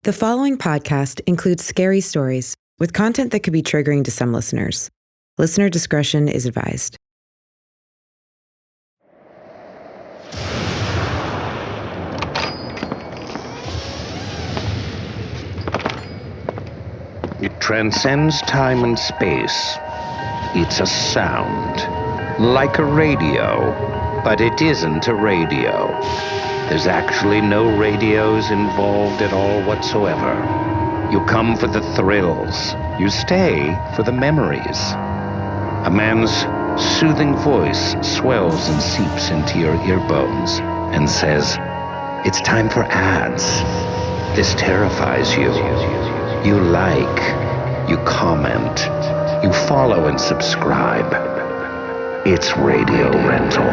The following podcast includes scary stories with content that could be triggering to some listeners. Listener discretion is advised. It transcends time and space. It's a sound, like a radio, but it isn't a radio. There's actually no radios involved at all whatsoever. You come for the thrills. You stay for the memories. A man's soothing voice swells and seeps into your earbones and says, "It's time for ads." This terrifies you. You like, you comment, you follow and subscribe. It's radio rental.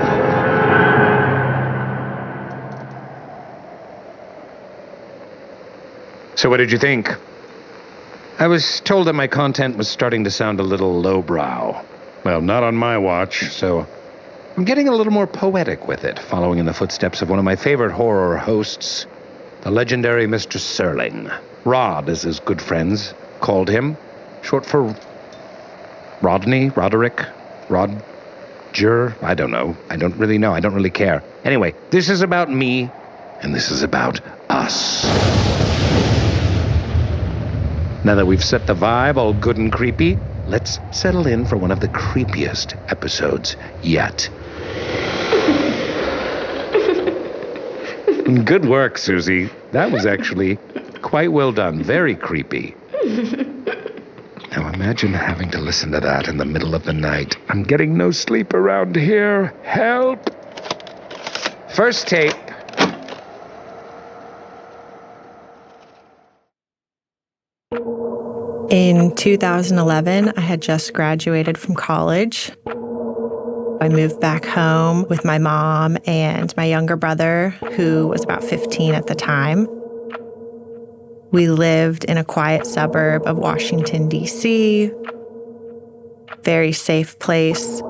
So what did you think? I was told that my content was starting to sound a little lowbrow. Well, not on my watch, so I'm getting a little more poetic with it, following in the footsteps of one of my favorite horror hosts, the legendary Mr. Serling. Rod, as his good friends called him, short for Rodney, Roderick, Roger, I don't know. I don't really care. Anyway, this is about me, and this is about us. Now that we've set the vibe all good and creepy, let's settle in for one of the creepiest episodes yet. Good work, Susie. That was actually quite well done. Very creepy. Now imagine having to listen to that in the middle of the night. I'm getting no sleep around here. Help! First tape. In 2011, I had just graduated from college. I moved back home with my mom and my younger brother, who was about 15 at the time. We lived in a quiet suburb of Washington, D.C. Very safe place.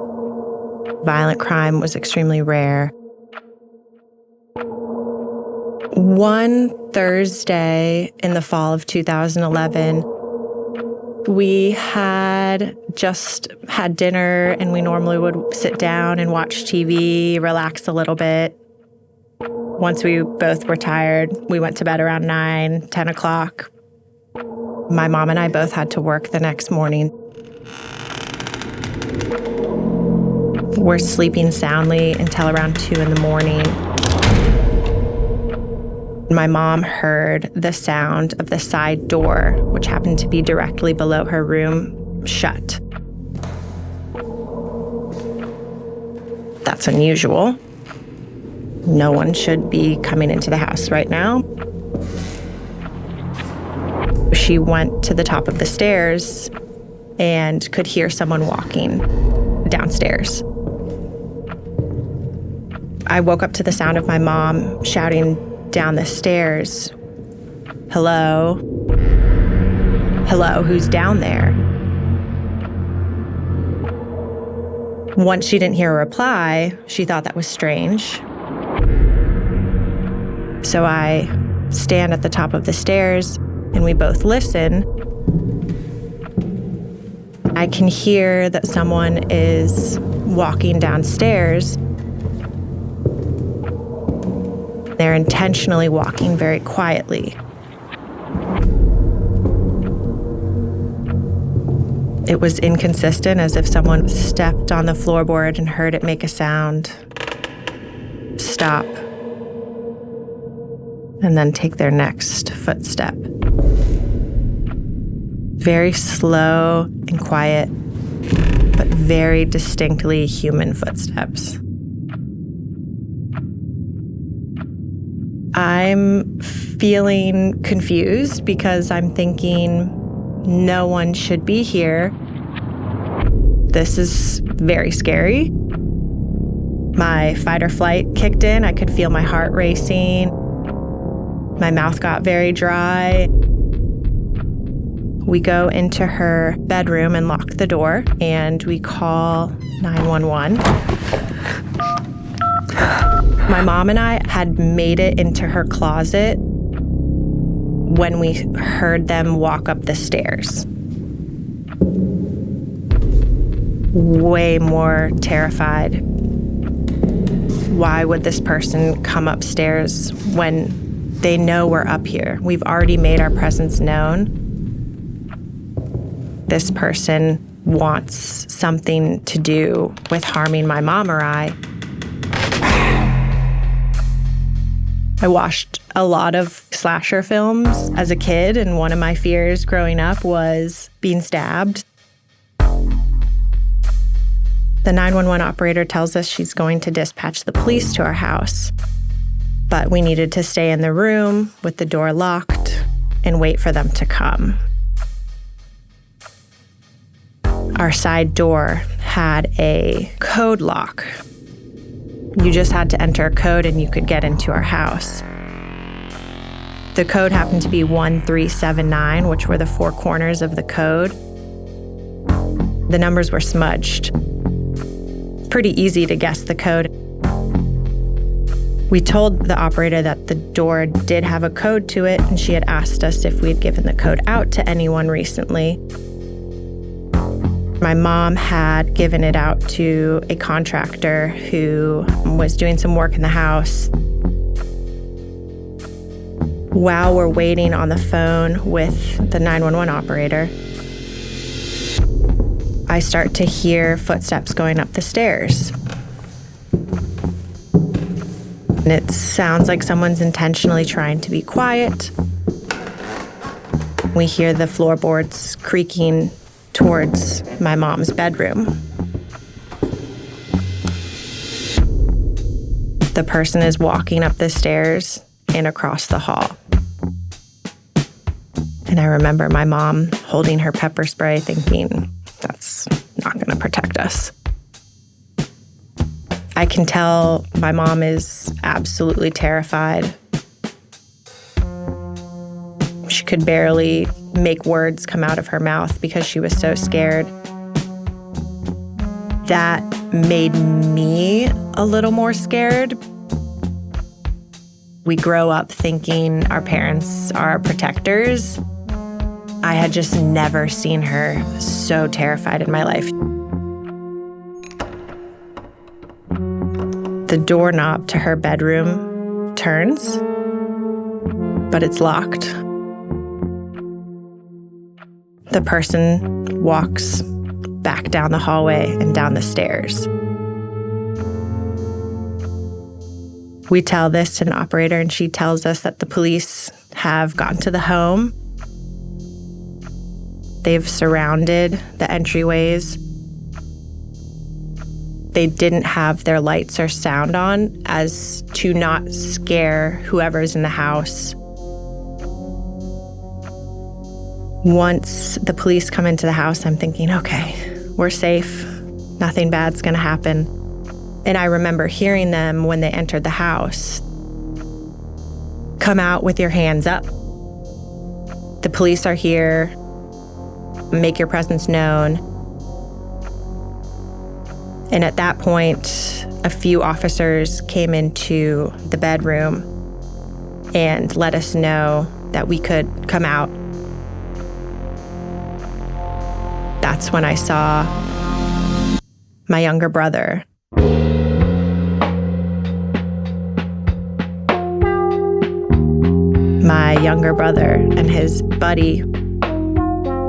Violent crime was extremely rare. One Thursday in the fall of 2011, we had just had dinner, and we normally would sit down and watch TV, relax a little bit. Once we both were tired, we went to bed around 9, 10 o'clock. My mom and I both had to work the next morning. We're sleeping soundly until around 2 in the morning. My mom heard the sound of the side door, which happened to be directly below her room, shut. That's unusual. No one should be coming into the house right now. She went to the top of the stairs and could hear someone walking downstairs. I woke up to the sound of my mom shouting down the stairs, "Hello? Hello, who's down there?" Once she didn't hear a reply, she thought that was strange. So I stand at the top of the stairs and we both listen. I can hear that someone is walking downstairs. They're intentionally walking very quietly. It was inconsistent, as if someone stepped on the floorboard and heard it make a sound, stop, and then take their next footstep. Very slow and quiet, but very distinctly human footsteps. I'm feeling confused because I'm thinking no one should be here. This is very scary. My fight or flight kicked in. I could feel my heart racing. My mouth got very dry. We go into her bedroom and lock the door, and we call 911. My mom and I had made it into her closet when we heard them walk up the stairs. Way more terrified. Why would this person come upstairs when they know we're up here? We've already made our presence known. This person wants something to do with harming my mom or I. I watched a lot of slasher films as a kid, and one of my fears growing up was being stabbed. The 911 operator tells us she's going to dispatch the police to our house, but we needed to stay in the room with the door locked and wait for them to come. Our side door had a code lock. You just had to enter a code and you could get into our house. The code happened to be 1379, which were the four corners of the code. The numbers were smudged. Pretty easy to guess the code. We told the operator that the door did have a code to it, and she had asked us if we'd given the code out to anyone recently. My mom had given it out to a contractor who was doing some work in the house. While we're waiting on the phone with the 911 operator, I start to hear footsteps going up the stairs. And it sounds like someone's intentionally trying to be quiet. We hear the floorboards creaking towards my mom's bedroom. The person is walking up the stairs and across the hall. And I remember my mom holding her pepper spray thinking, that's not going to protect us. I can tell my mom is absolutely terrified. She could barely make words come out of her mouth because she was so scared. That made me a little more scared. We grow up thinking our parents are protectors. I had just never seen her so terrified in my life. The doorknob to her bedroom turns, but it's locked. The person walks back down the hallway and down the stairs. We tell this to an operator, and she tells us that the police have gotten to the home. They've surrounded the entryways. They didn't have their lights or sound on as to not scare whoever's in the house. Once the police come into the house, I'm thinking, okay, we're safe. Nothing bad's gonna happen. And I remember hearing them when they entered the house. Come out with your hands up. The police are here. Make your presence known. And at that point, a few officers came into the bedroom and let us know that we could come out. That's when I saw my younger brother. My younger brother and his buddy,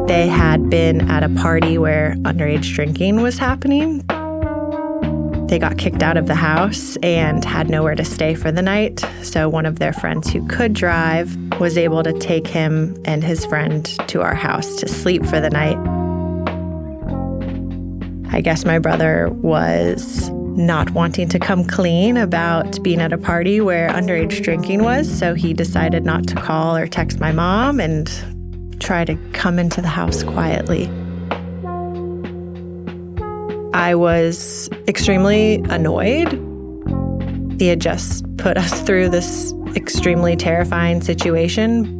they had been at a party where underage drinking was happening. They got kicked out of the house and had nowhere to stay for the night. So one of their friends who could drive was able to take him and his friend to our house to sleep for the night. I guess my brother was not wanting to come clean about being at a party where underage drinking was, so he decided not to call or text my mom and try to come into the house quietly. I was extremely annoyed. He had just put us through this extremely terrifying situation.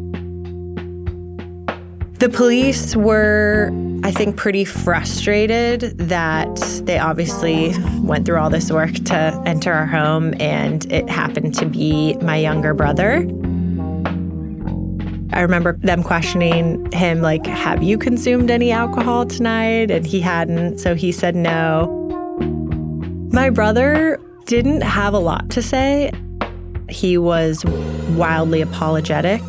The police were, I think, pretty frustrated that they obviously went through all this work to enter our home, and it happened to be my younger brother. I remember them questioning him, like, have you consumed any alcohol tonight? And he hadn't, so he said no. My brother didn't have a lot to say. He was wildly apologetic.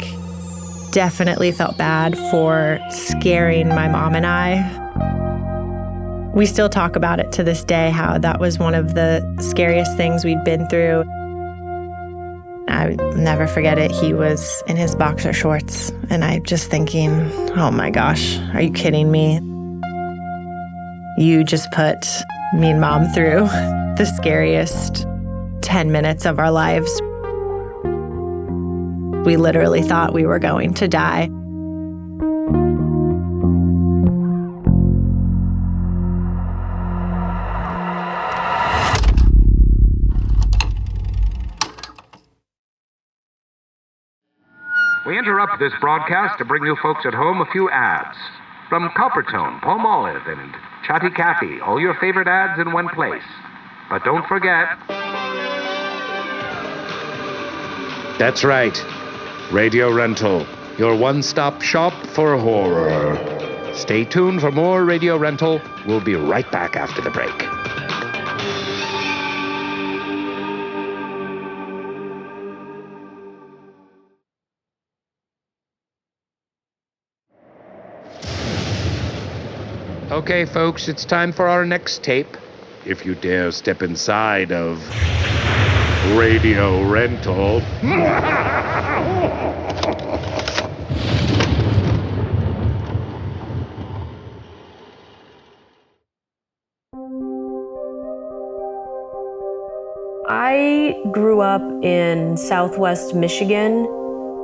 Definitely felt bad for scaring my mom and I. We still talk about it to this day, how that was one of the scariest things we'd been through. I never forget it. He was in his boxer shorts, and I'm just thinking, oh my gosh, are you kidding me? You just put me and Mom through the scariest 10 minutes of our lives. We literally thought we were going to die. We interrupt this broadcast to bring you folks at home a few ads. From Coppertone, Palmolive, and Chatty Cathy, all your favorite ads in one place. But don't forget... That's right. Radio Rental, your one-stop shop for horror. Stay tuned for more Radio Rental. We'll be right back after the break. Okay, folks, it's time for our next tape. If you dare step inside of Radio Rental. I grew up in Southwest Michigan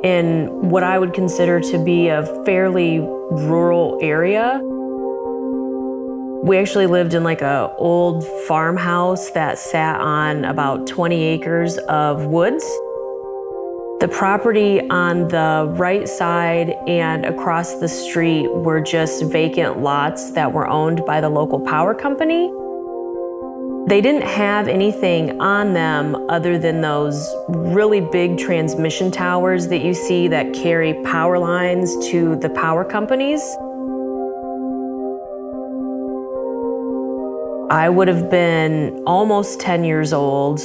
in what I would consider to be a fairly rural area. We actually lived in like a old farmhouse that sat on about 20 acres of woods. The property on the right side and across the street were just vacant lots that were owned by the local power company. They didn't have anything on them other than those really big transmission towers that you see that carry power lines to the power companies. I would have been almost 10 years old.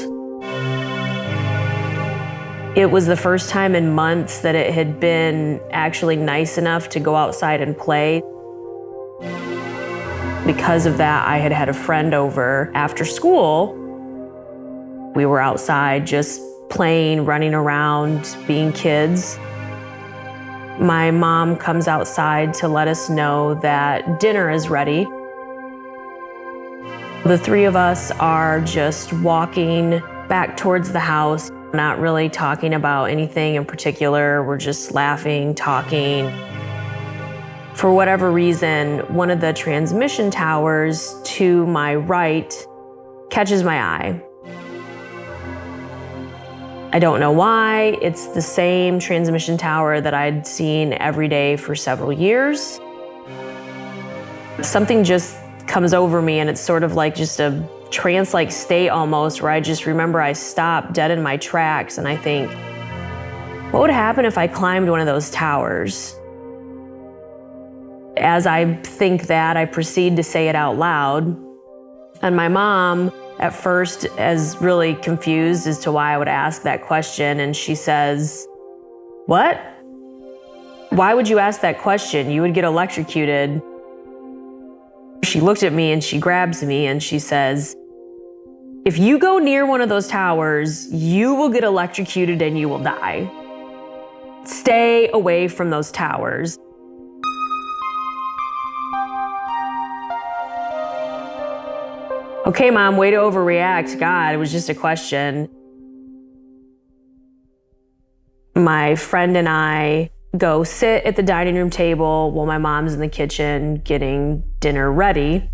It was the first time in months that it had been actually nice enough to go outside and play. Because of that, I had had a friend over after school. We were outside just playing, running around, being kids. My mom comes outside to let us know that dinner is ready. The three of us are just walking back towards the house, not really talking about anything in particular. We're just laughing, talking. For whatever reason, one of the transmission towers to my right catches my eye. I don't know why. It's the same transmission tower that I'd seen every day for several years. Something just comes over me, and it's sort of like just a trance-like state almost, where I just remember I stopped dead in my tracks and I think, what would happen if I climbed one of those towers? As I think that, I proceed to say it out loud. And my mom, at first, is really confused as to why I would ask that question. And she says, "What? Why would you ask that question? You would get electrocuted." She looked at me and she grabs me and she says, "If you go near one of those towers, you will get electrocuted and you will die. Stay away from those towers." Okay, Mom, way to overreact. God, it was just a question. My friend and I go sit at the dining room table while my mom's in the kitchen getting dinner ready.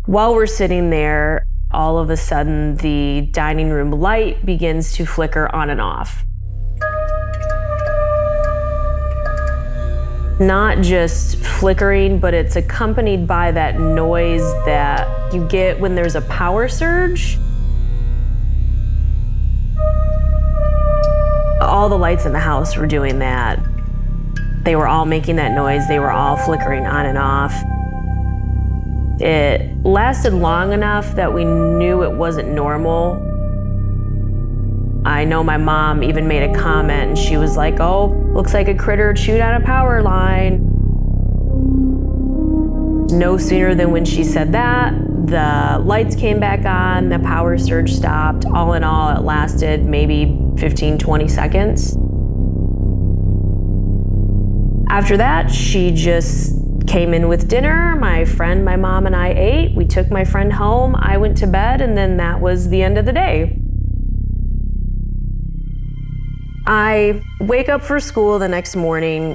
While we're sitting there, all of a sudden the dining room light begins to flicker on and off. Not just flickering, but it's accompanied by that noise that you get when there's a power surge. All the lights in the house were doing that. They were all making that noise. They were all flickering on and off. It lasted long enough that we knew it wasn't normal. I know my mom even made a comment and she was like, "Oh, looks like a critter chewed on a power line." No sooner than when she said that, the lights came back on, the power surge stopped. All in all, it lasted maybe 15, 20 seconds. After that, she just came in with dinner. My friend, my mom, and I ate. We took my friend home. I went to bed, and then that was the end of the day. I wake up for school the next morning.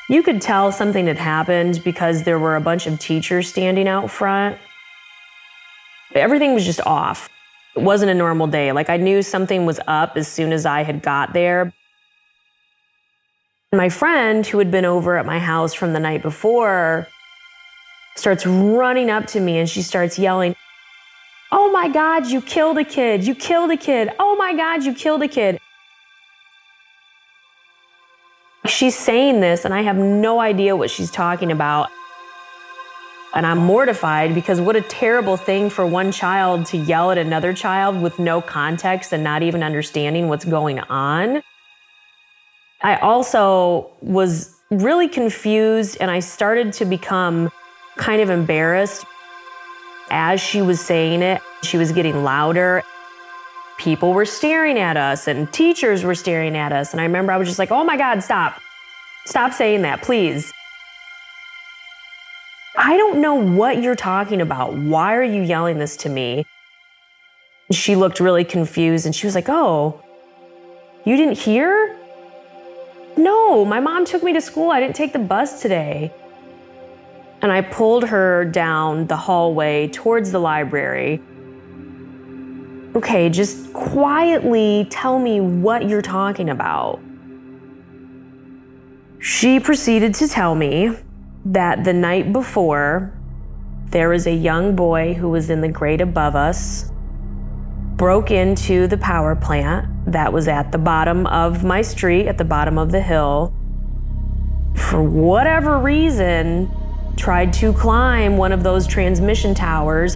You could tell something had happened because there were a bunch of teachers standing out front. Everything was just off. It wasn't a normal day. Like, I knew something was up as soon as I had got there. My friend, who had been over at my house from the night before, starts running up to me and she starts yelling, "Oh my God, you killed a kid. You killed a kid. Oh my God, you killed a kid." She's saying this and I have no idea what she's talking about. And I'm mortified because what a terrible thing for one child to yell at another child with no context and not even understanding what's going on. I also was really confused and I started to become kind of embarrassed. As she was saying it, she was getting louder. People were staring at us and teachers were staring at us. And I remember I was just like, "Oh my God, stop. Stop saying that, please. I don't know what you're talking about. Why are you yelling this to me?" She looked really confused and she was like, "Oh, you didn't hear?" "No, my mom took me to school. I didn't take the bus today." And I pulled her down the hallway towards the library. "Okay, just quietly tell me what you're talking about." She proceeded to tell me that the night before, there was a young boy who was in the grade above us, broke into the power plant that was at the bottom of my street, at the bottom of the hill. For whatever reason, tried to climb one of those transmission towers,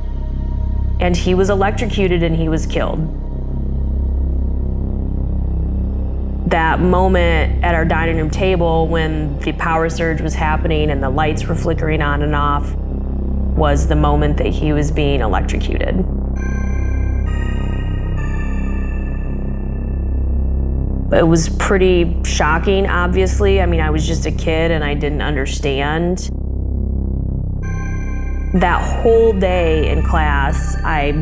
and he was electrocuted and he was killed. That moment at our dining room table when the power surge was happening and the lights were flickering on and off was the moment that he was being electrocuted. It was pretty shocking, obviously. I mean, I was just a kid and I didn't understand. That whole day in class, I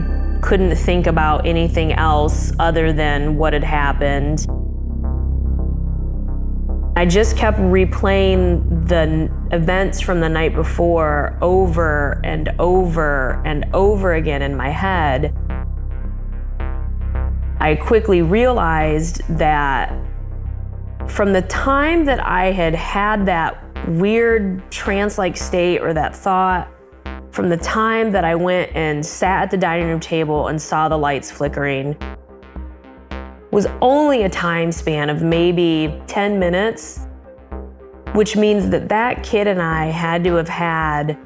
couldn't think about anything else other than what had happened. I just kept replaying the events from the night before over and over and over again in my head. I quickly realized that from the time that I had had that weird trance-like state or that thought, from the time that I went and sat at the dining room table and saw the lights flickering, was only a time span of maybe 10 minutes, which means that that kid and I had to have had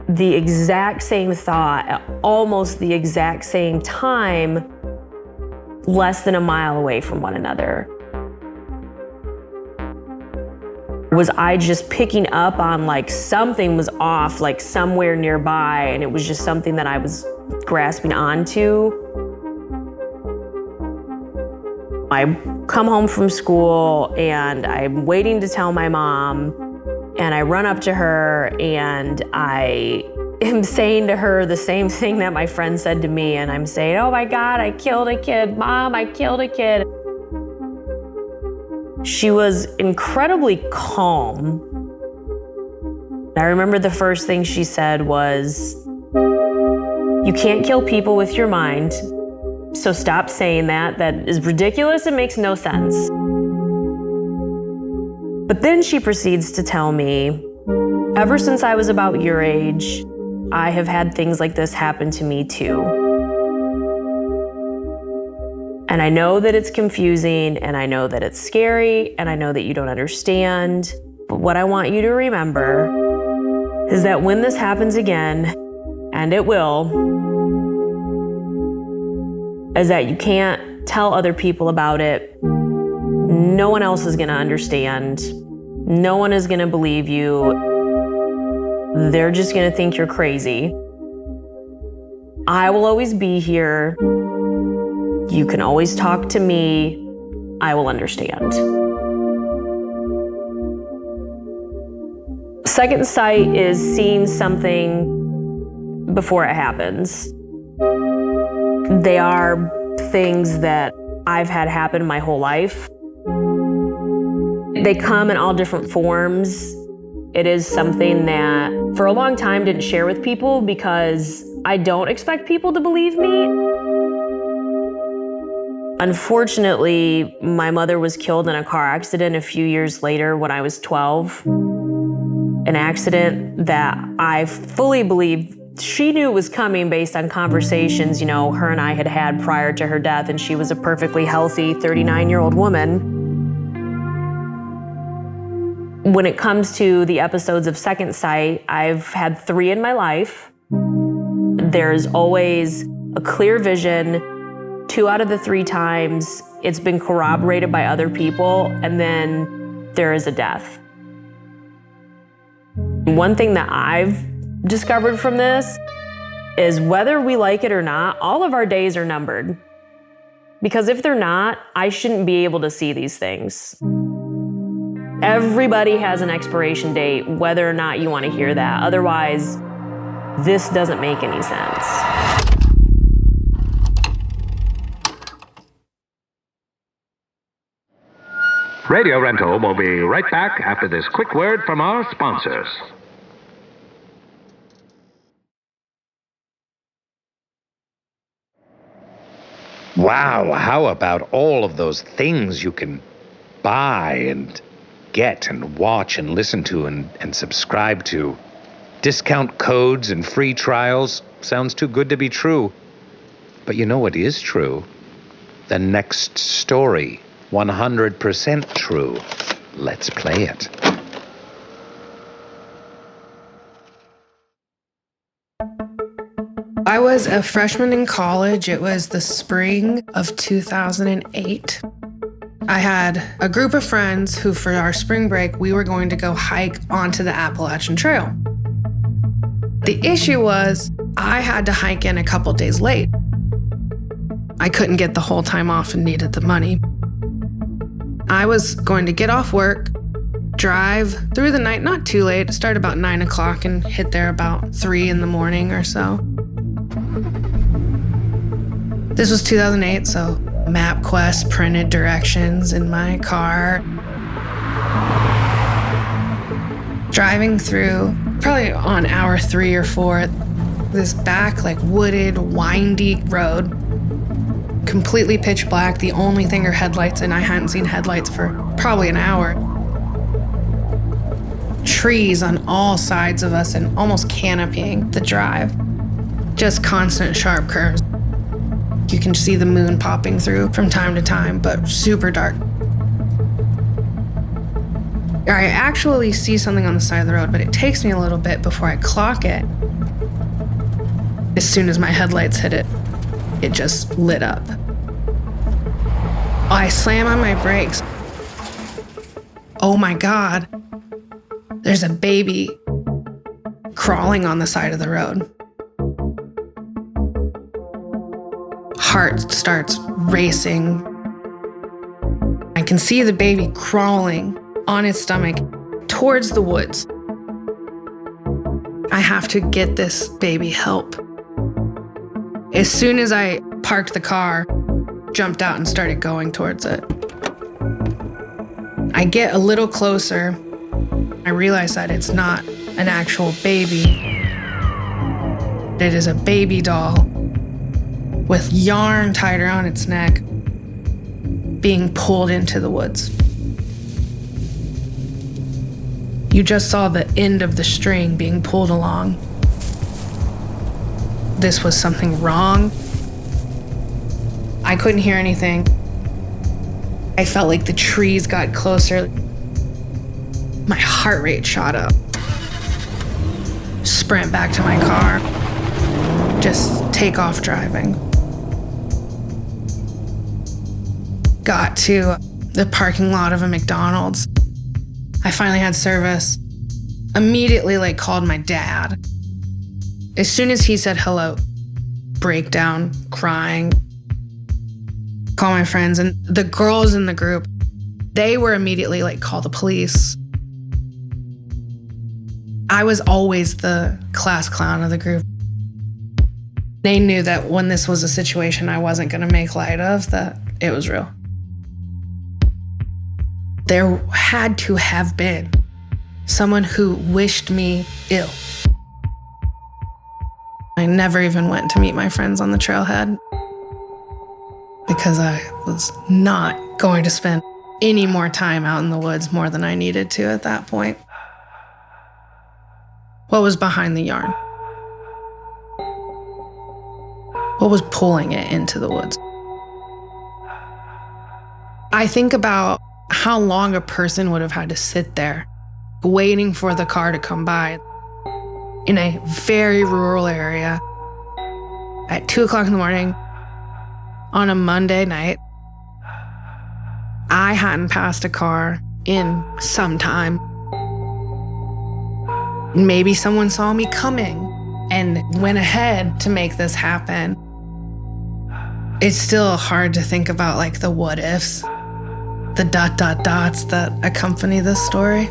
the exact same thought at almost the exact same time, less than a mile away from one another. Was I just picking up on like something was off, like somewhere nearby, and it was just something that I was grasping onto? I come home from school and I'm waiting to tell my mom, and I run up to her and I am saying to her the same thing that my friend said to me, and I'm saying, "Oh my God, I killed a kid. Mom, I killed a kid." She was incredibly calm. I remember the first thing she said was, "You can't kill people with your mind, so stop saying that. That is ridiculous. It makes no sense." But then she proceeds to tell me, "Ever since I was about your age, I have had things like this happen to me too." And I know that it's confusing, and I know that it's scary, and I know that you don't understand. But what I want you to remember is that when this happens again, and it will, is that you can't tell other people about it. No one else is going to understand. No one is going to believe you. They're just going to think you're crazy. I will always be here. You can always talk to me. I will understand. Second sight is seeing something before it happens. They are things that I've had happen my whole life. They come in all different forms. It is something that for a long time didn't share with people because I don't expect people to believe me. Unfortunately, my mother was killed in a car accident a few years later when I was 12. An accident that I fully believe she knew was coming based on conversations, her and I had had prior to her death, and she was a perfectly healthy 39-year-old woman. When it comes to the episodes of Second Sight, I've had 3 in my life. There's always a clear vision. 2 out of the 3 times, it's been corroborated by other people, and then there is a death. One thing that I've discovered from this is whether we like it or not, all of our days are numbered. Because if they're not, I shouldn't be able to see these things. Everybody has an expiration date, whether or not you want to hear that. Otherwise, this doesn't make any sense. Radio Rental will be right back after this quick word from our sponsors. Wow, how about all of those things you can buy and get and watch and listen to and subscribe to? Discount codes and free trials sounds too good to be true. But you know what is true? The next story. 100% true. Let's play it. I was a freshman in college. It was the spring of 2008. I had a group of friends who, for our spring break, we were going to go hike onto the Appalachian Trail. The issue was I had to hike in a couple days late. I couldn't get the whole time off and needed the money. I was going to get off work, drive through the night, not too late, start about 9 o'clock and hit there about 3 in the morning or so. This was 2008, so MapQuest printed directions in my car. Driving through, probably on hour 3 or 4, this back, wooded, windy road. Completely pitch black. The only thing are headlights, and I hadn't seen headlights for probably an hour. Trees on all sides of us and almost canopying the drive. Just constant sharp curves. You can see the moon popping through from time to time, but super dark. I actually see something on the side of the road, but it takes me a little bit before I clock it. As soon as my headlights hit it, it just lit up. I slam on my brakes. Oh my God, there's a baby crawling on the side of the road. Heart starts racing. I can see the baby crawling on its stomach towards the woods. I have to get this baby help. As soon as I parked the car, jumped out and started going towards it. I get a little closer. I realize that it's not an actual baby. It is a baby doll with yarn tied around its neck, being pulled into the woods. You just saw the end of the string being pulled along. This was something wrong. I couldn't hear anything. I felt like the trees got closer. My heart rate shot up. Sprint back to my car. Just take off driving. Got to the parking lot of a McDonald's. I finally had service. Immediately called my dad. As soon as he said hello, breakdown, crying. Call my friends, and the girls in the group, they were immediately call the police. I was always the class clown of the group. They knew that when this was a situation I wasn't going to make light of, that it was real. There had to have been someone who wished me ill. I never even went to meet my friends on the trailhead because I was not going to spend any more time out in the woods more than I needed to at that point. What was behind the yarn? What was pulling it into the woods? I think about how long a person would have had to sit there waiting for the car to come by in a very rural area at 2:00 in the morning on a Monday night. I hadn't passed a car in some time. Maybe someone saw me coming and went ahead to make this happen. It's still hard to think about the what ifs, the ... dots that accompany this story.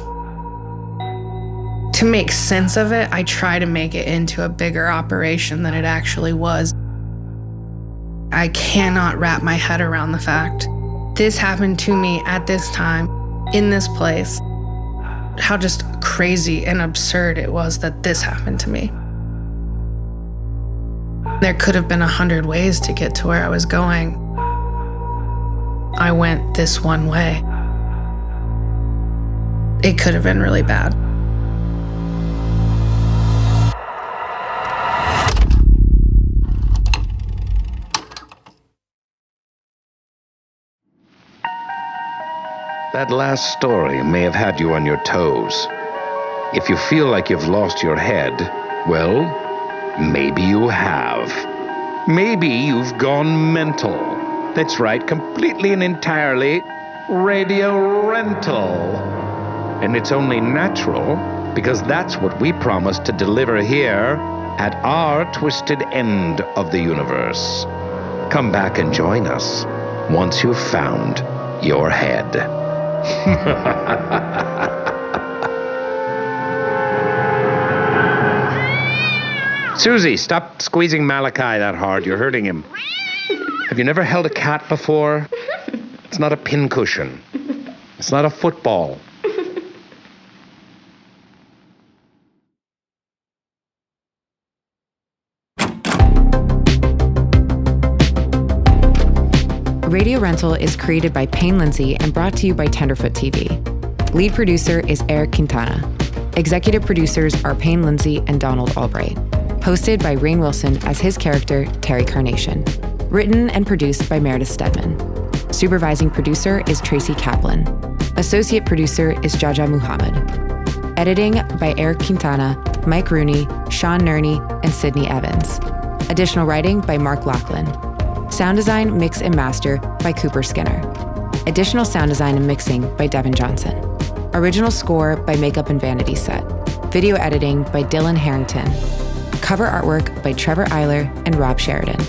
To make sense of it, I try to make it into a bigger operation than it actually was. I cannot wrap my head around the fact this happened to me at this time, in this place. How just crazy and absurd it was that this happened to me. There could have been 100 ways to get to where I was going. I went this one way. It could have been really bad. That last story may have had you on your toes. If you feel like you've lost your head, well, maybe you have. Maybe you've gone mental. That's right, completely and entirely radio rental. And it's only natural because that's what we promised to deliver here at our twisted end of the universe. Come back and join us once you've found your head. Susie, stop squeezing Malachi that hard. You're hurting him. Have you never held a cat before? It's not a pincushion. It's not a football. Radio Rental is created by Payne Lindsay and brought to you by Tenderfoot TV. Lead producer is Eric Quintana. Executive producers are Payne Lindsay and Donald Albright. Hosted by Rainn Wilson as his character, Terry Carnation. Written and produced by Meredith Stedman. Supervising producer is Tracy Kaplan. Associate producer is Jaja Muhammad. Editing by Eric Quintana, Mike Rooney, Sean Nerney, and Sydney Evans. Additional writing by Mark Lachlan. Sound design, mix, and master by Cooper Skinner. Additional sound design and mixing by Devin Johnson. Original score by Makeup and Vanity Set. Video editing by Dylan Harrington. Cover artwork by Trevor Eiler and Rob Sheridan.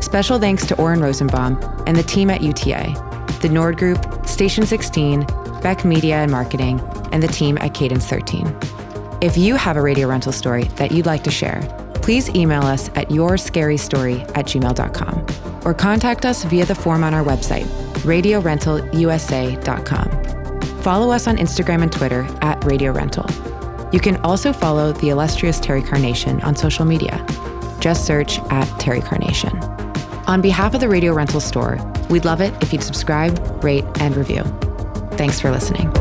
Special thanks to Oren Rosenbaum and the team at UTA, the Nord Group, Station 16, Beck Media and Marketing, and the team at Cadence 13. If you have a radio rental story that you'd like to share, please email us at yourscarystory@gmail.com or contact us via the form on our website, radiorentalusa.com. Follow us on Instagram and Twitter at Radio Rental. You can also follow the illustrious Terry Carnation on social media. Just search at Terry Carnation. On behalf of the Radio Rental Store, we'd love it if you'd subscribe, rate, and review. Thanks for listening.